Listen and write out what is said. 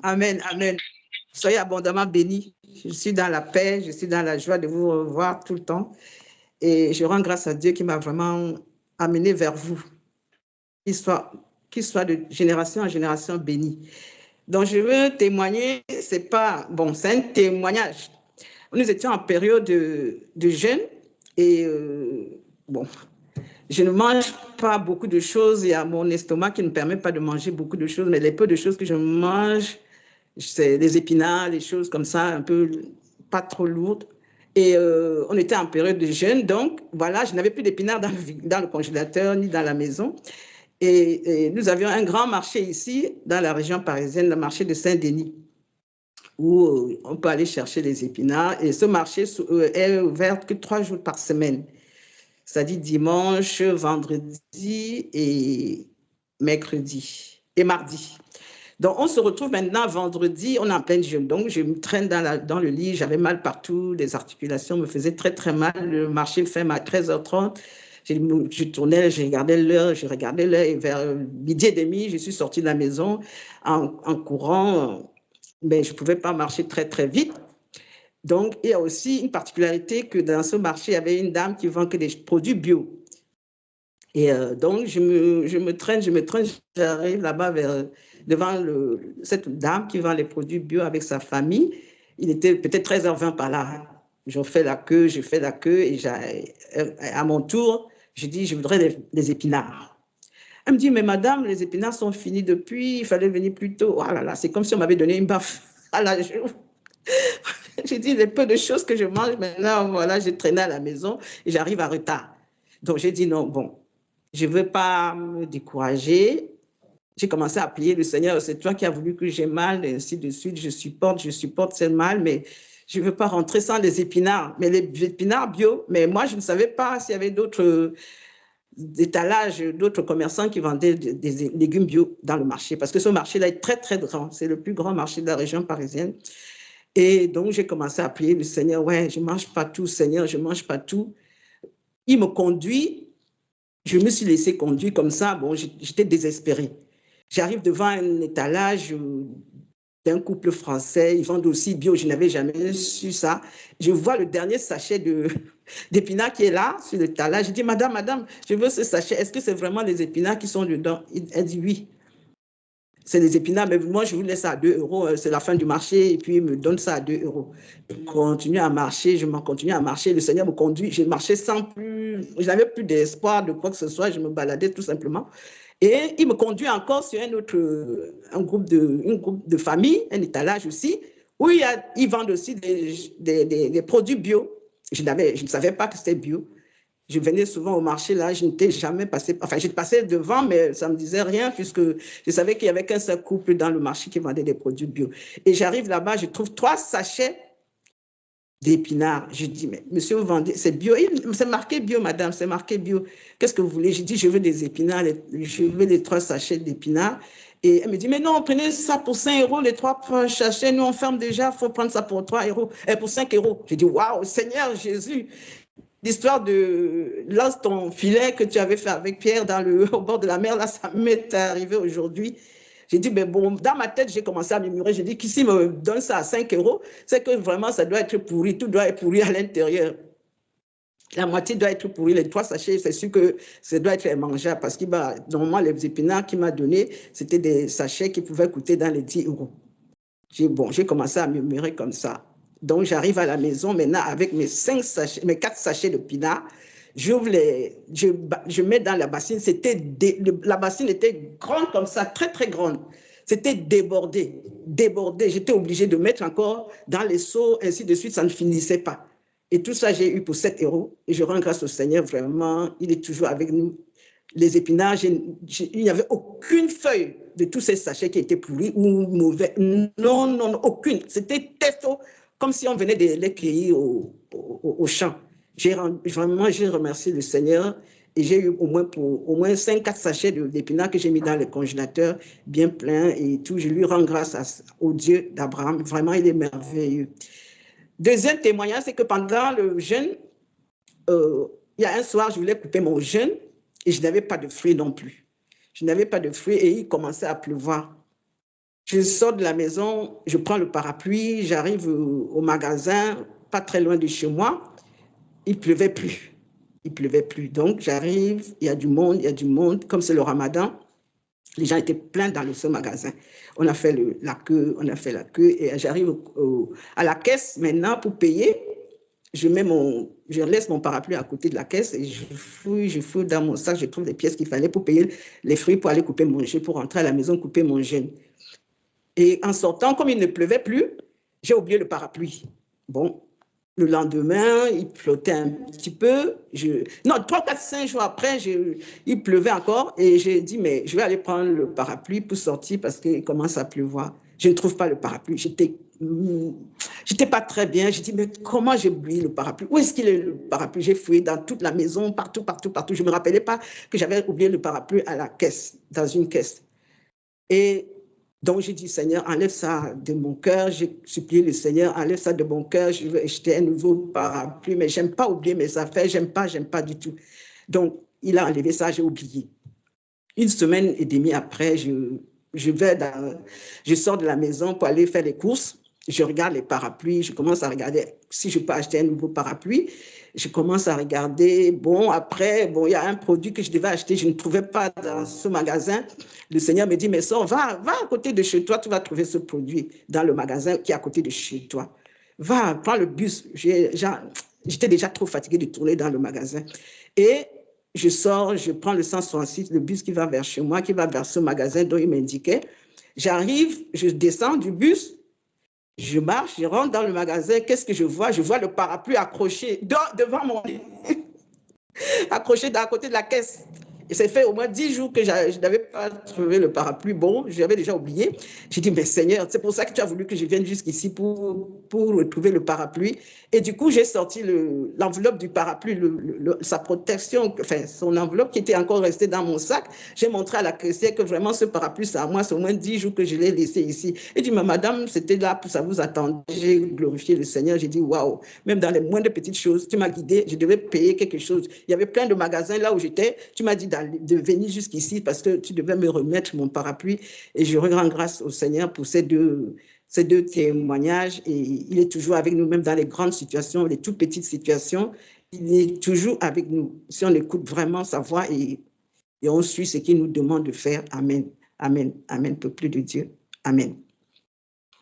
Amen, amen. Soyez abondamment bénis. Je suis dans la paix, je suis dans la joie de vous revoir tout le temps. Et je rends grâce à Dieu qui m'a vraiment amené vers vous. Qu'il soit de génération en génération béni. Donc, je veux témoigner, c'est un témoignage. Nous étions en période de jeûne et je ne mange pas beaucoup de choses. Il y a mon estomac qui ne me permet pas de manger beaucoup de choses, mais les peu de choses que je mange, c'est des épinards, des choses comme ça, un peu pas trop lourdes. Et on était en période de jeûne, donc voilà, je n'avais plus d'épinards dans le congélateur ni dans la maison. Et nous avions un grand marché ici, dans la région parisienne, le marché de Saint-Denis, où on peut aller chercher les épinards. Et ce marché est ouvert que 3 jours par semaine, c'est-à-dire dimanche, vendredi et mercredi et mardi. Donc, on se retrouve maintenant vendredi, on est en pleine jeûne. Donc, je me traîne dans le lit, j'avais mal partout, les articulations me faisaient très, très mal. Le marché ferme à 13h30. Je tournais, je regardais l'heure, et vers midi et demi, je suis sortie de la maison en courant, mais je ne pouvais pas marcher très, très vite. Donc, il y a aussi une particularité que dans ce marché, il y avait une dame qui vend que des produits bio. Et donc, je me traîne, j'arrive là-bas devant cette dame qui vend les produits bio avec sa famille. Il était peut-être 13h20 par là. Je fais la queue et à mon tour, je dis, je voudrais des épinards. Elle me dit, mais madame, les épinards sont finis depuis, il fallait venir plus tôt. Oh là là, c'est comme si on m'avait donné une baffe à la joue. J'ai dit, les peu de choses que je mange maintenant, voilà, j'ai traîné à la maison et j'arrive à retard. Donc, j'ai dit, non, bon, je ne veux pas me décourager. J'ai commencé à prier le Seigneur, c'est toi qui as voulu que j'ai mal, et ainsi de suite. Je supporte ce mal, mais je ne veux pas rentrer sans les épinards. Mais les épinards bio, mais moi, je ne savais pas s'il y avait d'autres étalages, d'autres commerçants qui vendaient des légumes bio dans le marché. Parce que ce marché-là est très, très grand. C'est le plus grand marché de la région parisienne. Et donc, j'ai commencé à prier le Seigneur. Ouais, je ne mange pas tout, Seigneur, je ne mange pas tout. Il me conduit. Je me suis laissé conduire comme ça. Bon, j'étais désespérée. J'arrive devant un étalage d'un couple français. Ils vendent aussi bio. Je n'avais jamais su ça. Je vois le dernier sachet d'épinards qui est là, sur l'étalage. Je dis, madame, je veux ce sachet. Est-ce que c'est vraiment les épinards qui sont dedans? Elle dit oui. C'est des épinards, mais moi, je vous laisse ça à 2 €. C'est la fin du marché, et puis il me donne ça à 2 €. Je continue à marcher, Le Seigneur me conduit. Je marchais sans plus, je n'avais plus d'espoir de quoi que ce soit. Je me baladais tout simplement. Et il me conduit encore sur un groupe de famille, un étalage aussi, où ils vendent aussi des produits bio. Je ne savais pas que c'était bio. Je venais souvent au marché, là, je n'étais jamais passé, enfin, je passais devant, mais ça ne me disait rien, puisque je savais qu'il n'y avait qu'un seul couple dans le marché qui vendait des produits bio. Et j'arrive là-bas, je trouve 3 sachets d'épinards. Je dis, mais monsieur, vous vendez, c'est bio? C'est marqué bio, madame, c'est marqué bio. Qu'est-ce que vous voulez? Je dis, je veux des épinards, je veux les 3 sachets d'épinards. Et elle me dit, mais non, prenez ça pour 5 €, les 3 sachets, nous on ferme déjà, il faut prendre ça pour 3 €, pour 5 €. Je dis, waouh, Seigneur Jésus! L'histoire de lance ton filet que tu avais fait avec Pierre au bord de la mer, là, ça m'est arrivé aujourd'hui. J'ai dit, mais bon, dans ma tête, j'ai commencé à murmurer. J'ai dit, qui s'il me donne ça à 5 €, c'est que vraiment, ça doit être pourri. Tout doit être pourri à l'intérieur. La moitié doit être pourrie. Les 3 sachets, c'est sûr que ça doit être mangeable parce que normalement, les épinards qu'il m'a donnés, c'était des sachets qui pouvaient coûter dans les 10 €. J'ai commencé à murmurer comme ça. Donc, j'arrive à la maison maintenant avec mes 4 sachets d'épinards. Je mets dans la bassine. La bassine était grande comme ça, très, très grande. C'était débordé. J'étais obligée de mettre encore dans les seaux, ainsi de suite. Ça ne finissait pas. Et tout ça, j'ai eu pour 7 €. Et je rends grâce au Seigneur, vraiment. Il est toujours avec nous. Les épinards, il n'y avait aucune feuille de tous ces sachets qui étaient pourris ou mauvais. Non, aucune. C'était testo, comme si on venait de les cueillir au champ. Vraiment, j'ai remercié le Seigneur et j'ai eu au moins 5-4 sachets d'épinards que j'ai mis dans le congélateur, bien plein et tout. Je lui rends grâce au Dieu d'Abraham. Vraiment, il est merveilleux. Deuxième témoignage, c'est que pendant le jeûne, il y a un soir, je voulais couper mon jeûne et je n'avais pas de fruits non plus. Je n'avais pas de fruits et il commençait à pleuvoir. Je sors de la maison, je prends le parapluie, j'arrive au magasin, pas très loin de chez moi. Il pleuvait plus. Il pleuvait plus. Donc, j'arrive, il y a du monde. Comme c'est le ramadan, les gens étaient pleins dans ce magasin. On a fait la queue, et j'arrive à la caisse maintenant pour payer. Je laisse mon parapluie à côté de la caisse et je fouille dans mon sac, je trouve les pièces qu'il fallait pour payer les fruits pour aller couper mon jeûne, pour rentrer à la maison couper mon jeûne. Et en sortant, comme il ne pleuvait plus, j'ai oublié le parapluie. Bon, le lendemain, il flottait un petit peu. Non, 3, 4, 5 jours après, il pleuvait encore et j'ai dit, mais je vais aller prendre le parapluie pour sortir parce qu'il commence à pleuvoir. Je ne trouve pas le parapluie. J'étais pas très bien. J'ai dit, mais comment j'ai oublié le parapluie? Où est-ce qu'il est le parapluie? J'ai fouillé dans toute la maison, partout. Je ne me rappelais pas que j'avais oublié le parapluie à la caisse, dans une caisse. Et donc, j'ai dit, Seigneur, enlève ça de mon cœur. J'ai supplié le Seigneur, enlève ça de mon cœur. Je veux acheter un nouveau parapluie, mais j'aime pas oublier mes affaires. J'aime pas du tout. Donc, il a enlevé ça, j'ai oublié. Une semaine et demie après, je sors de la maison pour aller faire les courses. Je regarde les parapluies. Je commence à regarder si je peux acheter un nouveau parapluie. Je commence à regarder. Bon, après, il y a un produit que je devais acheter. Je ne trouvais pas dans ce magasin. Le Seigneur me dit, mais sors, va à côté de chez toi. Tu vas trouver ce produit dans le magasin qui est à côté de chez toi. Va, prends le bus. J'étais déjà trop fatiguée de tourner dans le magasin. Et je sors, je prends le 166, le bus qui va vers chez moi, qui va vers ce magasin dont il m'indiquait. J'arrive, je descends du bus. Je marche, je rentre dans le magasin. Qu'est-ce que je vois? Je vois le parapluie accroché devant mon lit, accroché à côté de la caisse. Et ça fait au moins 10 jours que je n'avais pas trouvé le parapluie. Bon, j'avais déjà oublié. J'ai dit, mais Seigneur, c'est pour ça que tu as voulu que je vienne jusqu'ici pour retrouver le parapluie. Et du coup, j'ai sorti l'enveloppe du parapluie, sa protection, enfin, son enveloppe qui était encore restée dans mon sac. J'ai montré à la caissière que vraiment ce parapluie, c'est à moi, c'est au moins 10 jours que je l'ai laissé ici. Et dit, mais madame, c'était là, ça vous attendait. J'ai glorifié le Seigneur. J'ai dit, waouh, même dans les moindres petites choses, tu m'as guidé, je devais payer quelque chose. Il y avait plein de magasins là où j'étais. Tu m'as dit de venir jusqu'ici parce que tu devais me remettre mon parapluie. Et je rends grâce au Seigneur pour ces deux témoignages. Et il est toujours avec nous, même dans les grandes situations, les toutes petites situations. Il est toujours avec nous. Si on écoute vraiment sa voix et on suit ce qu'il nous demande de faire. Amen. Amen. Amen. Peuple de Dieu. Amen.